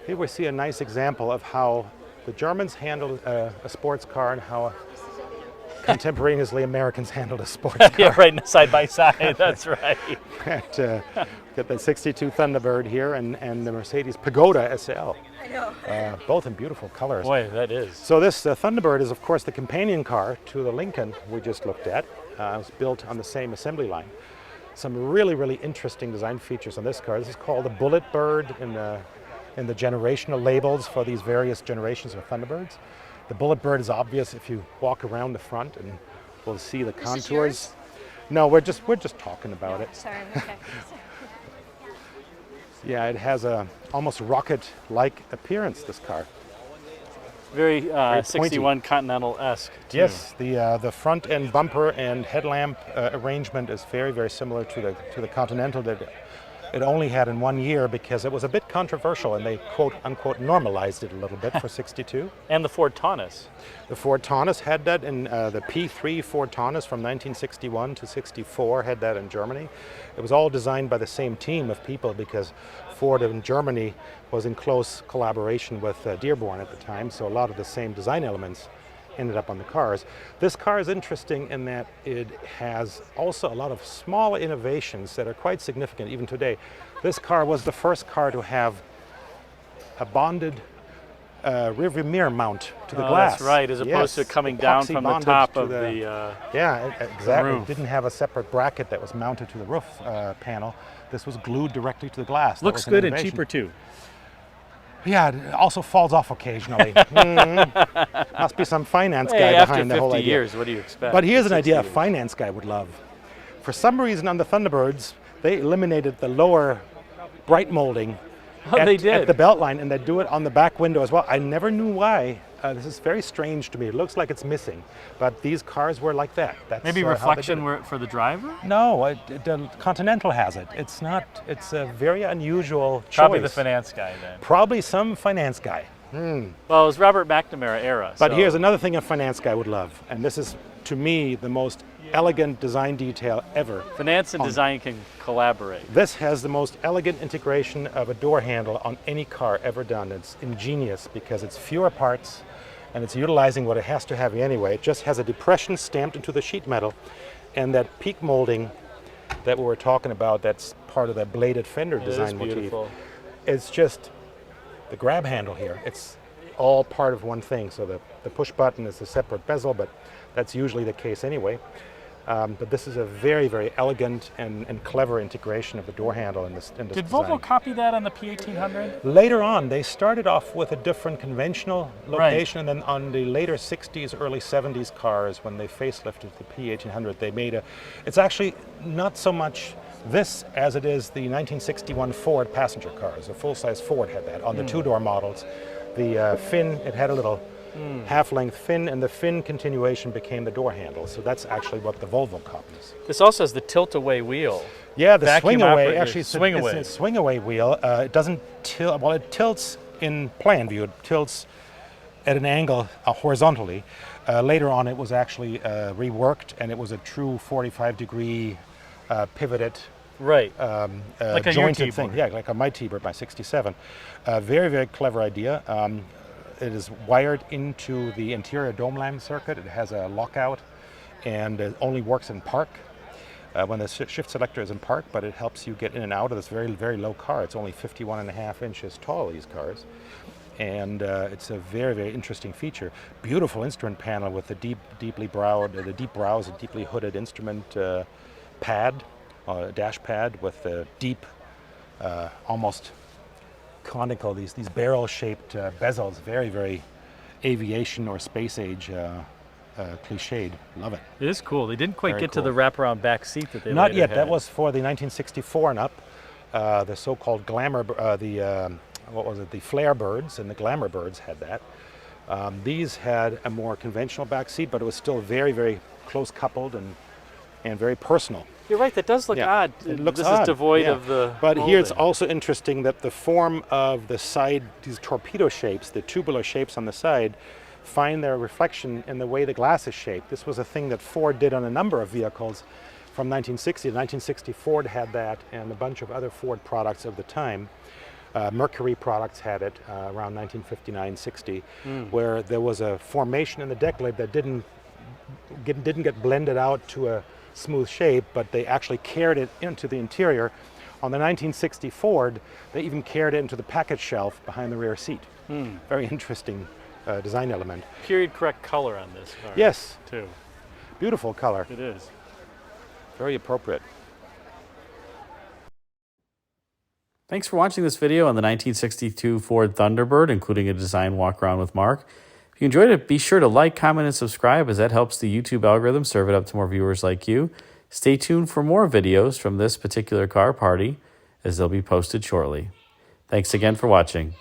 Here we see a nice example of how the Germans handled a sports car and how contemporaneously Americans handled a sports car. Yeah, right, side by side, that's right. Got the 62 Thunderbird here and the Mercedes Pagoda SL. I know. Both in beautiful colors. Boy, that is. So this Thunderbird is of course the companion car to the Lincoln we just looked at. It was built on the same assembly line. Some really, really interesting design features on this car. This is called the Bullet Bird in the generational labels for these various generations of Thunderbirds. The Bullet Bird is obvious if you walk around the front, and we'll see the contours. No, we're just talking about it. Sorry, okay. Yeah, it has a almost rocket-like appearance, this car. Very pointy. 61 Continental-esque. too. Yes, the front end bumper and headlamp arrangement is very, very similar to the Continental that it only had in 1 year because it was a bit controversial and they quote unquote normalized it a little bit for 62. And the Ford Taunus. The Ford Taunus had that in the P3 Ford Taunus from 1961 to 64 had that in Germany. It was all designed by the same team of people because Ford in Germany was in close collaboration with Dearborn at the time, so a lot of the same design elements ended up on the cars. This car is interesting in that it has also a lot of small innovations that are quite significant even today. This car was the first car to have a bonded rearview mirror mount to the glass. That's right, as opposed to coming down from the top of the yeah, exactly. roof. It didn't have a separate bracket that was mounted to the roof panel. This was glued directly to the glass. That Looks was an good and innovation. cheaper too. Yeah, it also falls off occasionally. Must be some finance guy After behind the 50 whole idea. years, what do you expect? But here's an 60 idea a years. finance guy would love. For some reason on the Thunderbirds, they eliminated the lower bright molding they did. at the belt line, and they do it on the back window as well. I never knew why. This is very strange to me. It looks like it's missing, but these cars were like that. That's, Maybe how they did reflection it. for the driver? No, the Continental has it. It's not. It's a very unusual choice. Probably the finance guy then. Probably some finance guy. Well, it was Robert McNamara era. But so- here's another thing a finance guy would love, and this is, to me, the most elegant design detail ever. Finance and design can collaborate. This has the most elegant integration of a door handle on any car ever done. It's ingenious because it's fewer parts, and it's utilizing what it has to have anyway. It just has a depression stamped into the sheet metal, and that peak molding that we were talking about, that's part of that bladed fender It design is motif. beautiful. It's just the grab handle here. It's all part of one thing. So the push button is a separate bezel, but that's usually the case anyway. But this is a very, very elegant and clever integration of the door handle in this Did design. Volvo copy that on the P1800? Later on, they started off with a different conventional location, and then on the later 60s, early 70s cars, when they facelifted the P1800, they made it's actually not so much this as it is the 1961 Ford passenger cars. A full-size Ford had that. On the two-door models, the fin, it had a little half-length fin, and the fin continuation became the door handle. So that's actually what the Volvo copies. This also has the tilt-away wheel. Yeah, the Vacuum swing-away, operated actually it's swing-away. a swing-away wheel. It doesn't tilt, well, it tilts in plan view. It tilts at an angle horizontally. Later on, it was actually reworked, and it was a true 45-degree pivoted Right. Like a jointed your thing. T-board. Yeah, like a my T-Bird, my 67. Very, very clever idea. It is wired into the interior dome lamp circuit. It has a lockout, and it only works in park when the shift selector is in park, but it helps you get in and out of this very, very low car. It's only 51.5 inches tall, these cars. And it's a very, very interesting feature. Beautiful instrument panel with the deep brows, a deeply hooded instrument pad, dash pad with the deep, almost conical, these barrel-shaped bezels, very, very aviation or space age cliched. Love it. It is cool. They didn't quite Very get to cool. the wraparound back seat that they Not later yet. had. That was for the 1964 and up. The so-called glamour, the Flare Birds and the Glamour Birds had that. These had a more conventional back seat, but it was still very, very close coupled and very personal. You're right. That does look Yeah, odd. it looks this odd, is devoid yeah. of the. But here it's molding. also interesting that the form of the side, these torpedo shapes, the tubular shapes on the side, find their reflection in the way the glass is shaped. This was a thing that Ford did on a number of vehicles from 1960 to 1960. Ford had that, and a bunch of other Ford products of the time. Mercury products had it around 1959-60, where there was a formation in the deck lid that didn't get blended out to a smooth shape, but they actually carried it into the interior. On the 1960 Ford, they even carried it into the package shelf behind the rear seat. Very interesting design element. Period correct color on this car. Yes. Too. Beautiful color. It is. Very appropriate. Thanks for watching this video on the 1962 Ford Thunderbird, including a design walk around with Mark. If you enjoyed it, be sure to like, comment, and subscribe, as that helps the YouTube algorithm serve it up to more viewers like you. Stay tuned for more videos from this particular car party, as they'll be posted shortly. Thanks again for watching.